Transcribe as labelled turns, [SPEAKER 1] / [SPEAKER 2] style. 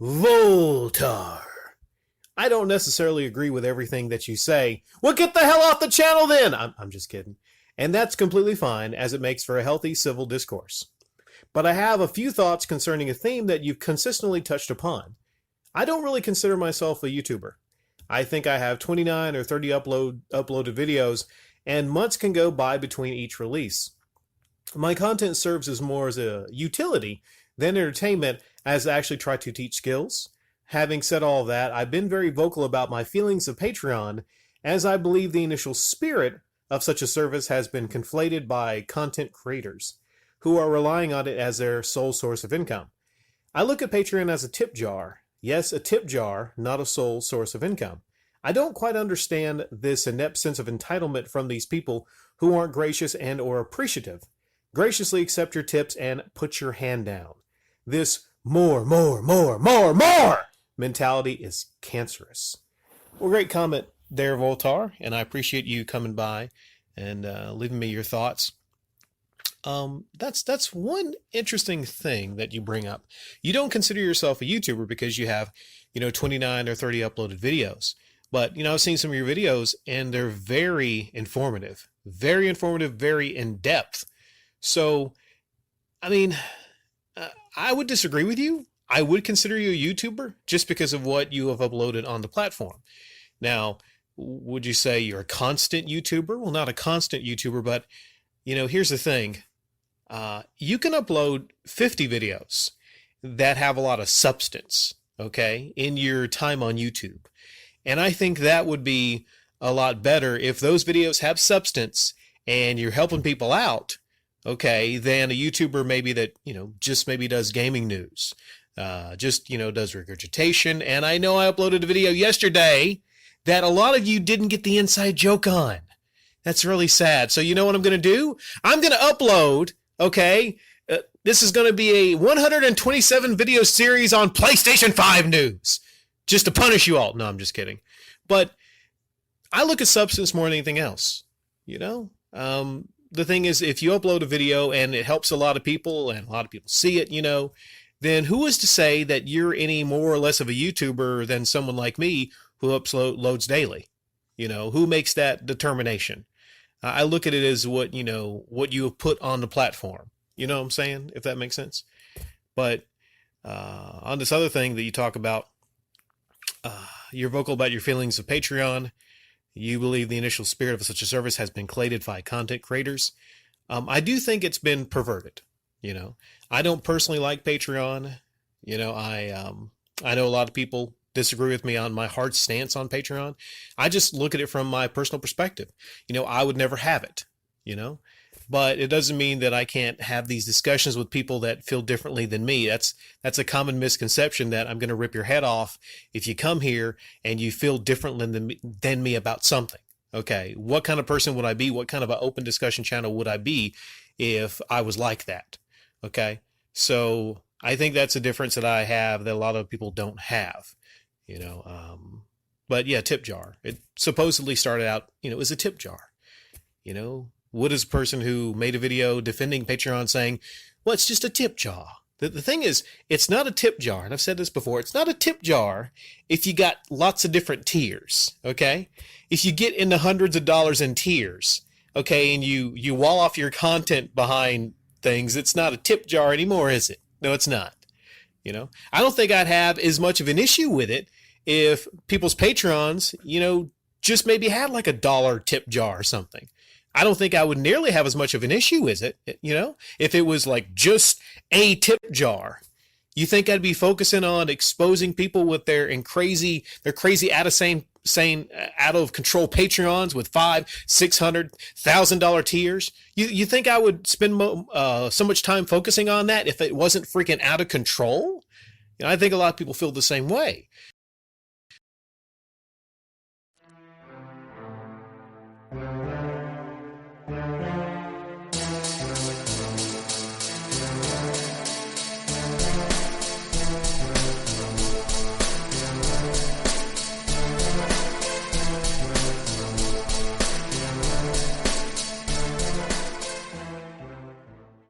[SPEAKER 1] Voultar. I don't necessarily agree with everything that you say. Well, get the hell off the channel then! I'm just kidding. And that's completely fine, as it makes for a healthy civil discourse. But I have a few thoughts concerning a theme that you've consistently touched upon. I don't really consider myself a YouTuber. I think I have 29 or 30 uploaded videos, and months can go by between each release. My content serves as more as a utility than entertainment, as I actually try to teach skills. Having said all of that, I've been very vocal about my feelings of Patreon, as I believe the initial spirit of such a service has been conflated by content creators, who are relying on it as their sole source of income. I look at Patreon as a tip jar. Yes, a tip jar, not a sole source of income. I don't quite understand this inept sense of entitlement from these people who aren't gracious and or appreciative. Graciously accept your tips and put your hand down. This more mentality is cancerous. Well, great comment there, Voultar, and I appreciate you coming by and leaving me your thoughts. That's one interesting thing that you bring up. You don't consider yourself a YouTuber because you have, 29 or 30 uploaded videos. But, I've seen some of your videos and they're very informative, very in-depth. So, I would disagree with you. I would consider you a YouTuber just because of what you have uploaded on the platform. Now, would you say you're a constant YouTuber? Well, not a constant YouTuber, but, here's the thing. You can upload 50 videos that have a lot of substance, okay, in your time on YouTube. And I think that would be a lot better if those videos have substance and you're helping people out, okay, than a YouTuber maybe that, just maybe does gaming news, does regurgitation. And I know I uploaded a video yesterday that a lot of you didn't get the inside joke on. That's really sad. So you know what I'm going to do? I'm going to upload, okay, this is going to be a 127 video series on PlayStation 5 news, just to punish you all. No, I'm just kidding. But I look at substance more than anything else, The thing is, if you upload a video and it helps a lot of people and a lot of people see it, then who is to say that you're any more or less of a YouTuber than someone like me who uploads daily? Who makes that determination? I look at it as what you have put on the platform. You know what I'm saying? If that makes sense. But on this other thing that you talk about, you're vocal about your feelings of Patreon. You believe the initial spirit of such a service has been claimed by content creators. I do think it's been perverted. I don't personally like Patreon. I know a lot of people disagree with me on my hard stance on Patreon. I just look at it from my personal perspective. I would never have it, but it doesn't mean that I can't have these discussions with people that feel differently than me. That's a common misconception that I'm going to rip your head off if you come here and you feel differently than me about something. Okay. What kind of person would I be? What kind of an open discussion channel would I be if I was like that? Okay. So I think that's a difference that I have that a lot of people don't have, but yeah, tip jar. It supposedly started out, as a tip jar, What is a person who made a video defending Patreon saying, well, it's just a tip jar? The thing is, it's not a tip jar. And I've said this before. It's not a tip jar if you got lots of different tiers. Okay. If you get into hundreds of dollars in tiers, okay, and you wall off your content behind things, it's not a tip jar anymore, is it? No, it's not. I don't think I'd have as much of an issue with it if people's patrons, just maybe had like $1 tip jar or something. I don't think I would nearly have as much of an issue with it, if it was like just a tip jar. You think I'd be focusing on exposing people with their crazy out of control Patreons with $500,000-$600,000 tiers? You think I would spend so much time focusing on that if it wasn't freaking out of control? I think a lot of people feel the same way.